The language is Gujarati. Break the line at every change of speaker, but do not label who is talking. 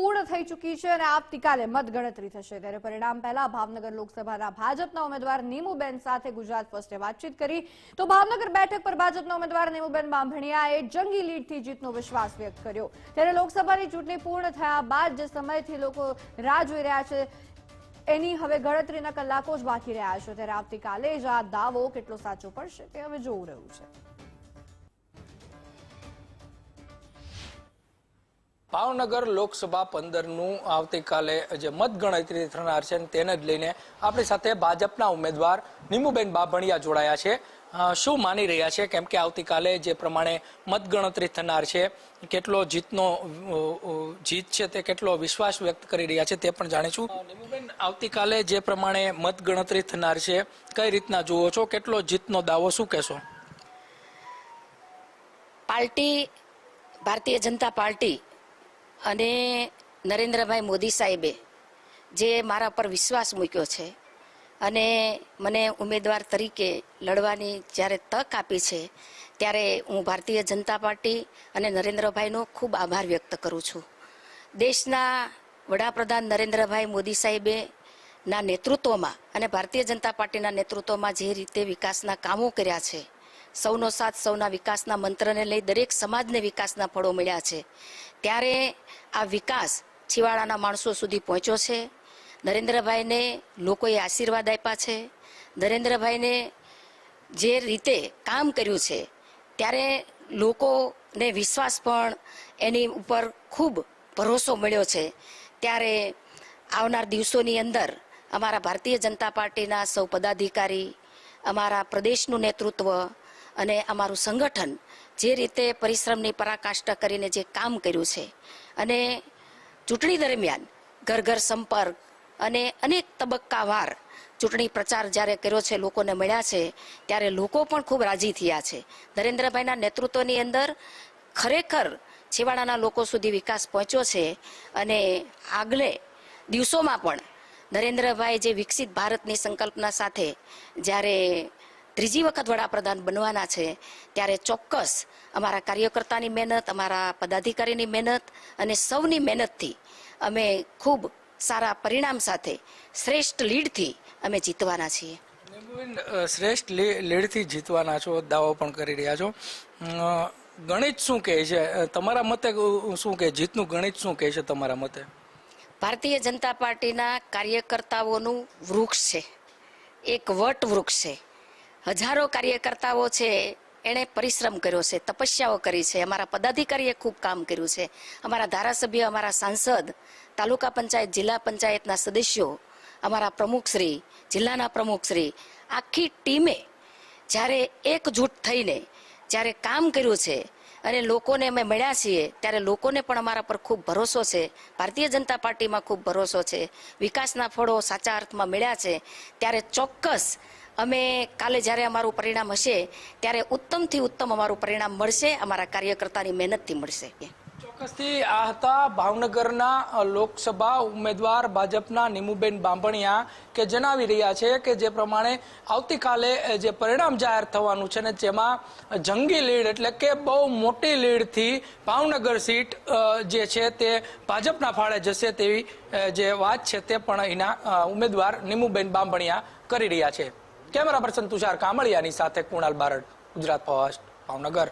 પૂર્ણ થઈ ચૂકી છે અને આવતીકાલે મતગણતરી થશે। ત્યારે પરિણામ પહેલા ભાવનગર લોકસભાના ભાજપના ઉમેદવાર નીમુબેન સાથે ગુજરાત ફર્સ્ટે વાતચીત કરી તો ભાવનગર બેઠક પર ભાજપના ઉમેદવાર નીમુબેન બાંભણિયાએ જંગી લીડથી જીતનો વિશ્વાસ વ્યક્ત કર્યો। ત્યારે લોકસભાની ચૂંટણી પૂર્ણ થયા બાદ જે સમયથી લોકો રાહ જોઈ રહ્યા છે એની હવે ગણતરીના કલાકો જ બાકી રહ્યા છે। ત્યારે આવતીકાલે જ આ દાવો કેટલો સાચો પડશે તે હવે જોવું રહ્યું છે।
ભાવનગર લોકસભા 15નું આવતીકાલે જે મતગણતરી થનાર છે તેને જ લઈને આપણી સાથે ભાજપના ઉમેદવાર નીમુબેન બાંભણિયા જોડાયા છે। શું માની રહ્યા છે કેમ કે આવતીકાલે જે પ્રમાણે મતગણતરી થનાર છે કેટલો જીત છે તે કેટલો વિશ્વાસ વ્યક્ત કરી રહ્યા છે તે પણ જાણીશું। નીમુબેન, આવતીકાલે જે પ્રમાણે મતગણતરી થનાર છે કઈ રીતના જુઓ છો, કેટલો જીતનો દાવો શું કહેશો?
પાર્ટી ભારતીય જનતા પાર્ટી અને નરેન્દ્રભાઈ મોદી સાહેબે જે મારા પર વિશ્વાસ મૂક્યો છે અને મને ઉમેદવાર તરીકે લડવાની જ્યારે તક આપી છે ત્યારે હું ભારતીય જનતા પાર્ટી અને નરેન્દ્રભાઈનો ખૂબ આભાર વ્યક્ત કરું છું। દેશના વડાપ્રધાન નરેન્દ્રભાઈ મોદી સાહેબે ના નેતૃત્વમાં અને ભારતીય જનતા પાર્ટીના નેતૃત્વમાં જે રીતે વિકાસના કામો કર્યા છે, સૌનો સાથ સૌના વિકાસના મંત્રને લઈ દરેક સમાજને વિકાસના ફળો મળ્યા છે, ત્યારે આ વિકાસ છેવાડાના માણસો સુધી પહોંચ્યો છે। નરેન્દ્રભાઈને લોકોએ આશીર્વાદ આપ્યા છે। નરેન્દ્રભાઈને જે રીતે કામ કર્યું છે ત્યારે લોકોને વિશ્વાસ પણ એની ઉપર ખૂબ ભરોસો મળ્યો છે। ત્યારે આવનાર દિવસોની અંદર અમારા ભારતીય જનતા પાર્ટીના સૌ પદાધિકારી, અમારા પ્રદેશનું નેતૃત્વ અને અમારું સંગઠન જે રીતે પરિશ્રમની પરાકાષ્ઠા કરીને જે કામ કર્યું છે અને ચૂંટણી દરમિયાન ઘર ઘર સંપર્ક અને અનેક તબક્કાવાર ચૂંટણી પ્રચાર જ્યારે કર્યો છે, લોકોને મળ્યા છે, ત્યારે લોકો પણ ખૂબ રાજી થયા છે। નરેન્દ્રભાઈના નેતૃત્વની અંદર ખરેખર છેવાડાના લોકો સુધી વિકાસ પહોંચ્યો છે અને આગલે દિવસોમાં પણ નરેન્દ્રભાઈ જે વિકસિત ભારતની સંકલ્પના સાથે જ્યારે ત્રીજી વખત વડાપ્રધાન બનવાના છે ત્યારે ચોક્કસ અમારા કાર્યકર્તાની મહેનત, અમારા પદાધિકારીની મહેનત અને સૌની મહેનતથી અમે ખૂબ સારા પરિણામ સાથે શ્રેષ્ઠ લીડથી અમે જીતવાના છીએ।
શ્રેષ્ઠ લીડથી જીતવાના છો, દાવો પણ કરી રહ્યા છો। ગણિત શું કહે છે તમારા મતે? શું કહે જીતનું ગણિત શું કહે છે તમારા મતે?
ભારતીય જનતા પાર્ટીના કાર્યકર્તાઓનું વૃક્ષ છે, એક વટ વૃક્ષ છે। હજારો કાર્યકર્તાઓ છે, એણે પરિશ્રમ કર્યો છે, તપસ્યાઓ કરી છે, અમારા પદાધિકારીએ ખૂબ કામ કર્યું છે, અમારા ધારાસભ્ય, અમારા સાંસદ, તાલુકા પંચાયત, જિલ્લા પંચાયતના સદસ્યો, અમારા પ્રમુખશ્રી, જિલ્લાના પ્રમુખશ્રી, આખી ટીમે જ્યારે એકજૂટ થઈને જ્યારે કામ કર્યું છે અને લોકોને અમે મળ્યા છીએ ત્યારે લોકોને પણ અમારા પર ખૂબ ભરોસો છે, ભારતીય જનતા પાર્ટીમાં ખૂબ ભરોસો છે, વિકાસના ફળો સાચા અર્થમાં મળ્યા છે। ત્યારે ચોક્કસ અમે કાલે જ્યારે અમારું પરિણામ હશે ત્યારે ઉત્તમથી ઉત્તમ અમારું પરિણામ મળશે, અમારા કાર્યકર્તાની મહેનતથી મળશે।
ચોક્કસથી આ હતા ભાવનગરના લોકસભા ઉમેદવાર ભાજપના નીમુબેન બાંભણિયા કે જણાવી રહ્યા છે કે જે પ્રમાણે આવતીકાલે જે પરિણામ જાહેર થવાનું છે ને જેમાં જંગી લીડ એટલે કે બહુ મોટી લીડથી ભાવનગર સીટ જે છે તે ભાજપના ફાળે જશે તેવી જે વાત છે તે પણ અહીંના ઉમેદવાર નીમુબેન બાંભણિયા કરી રહ્યા છે। કેમેરા પર્સન તુષાર કામળિયાની સાથે કુણાલ બારડ, ગુજરાત ફર્સ્ટ, ભાવનગર।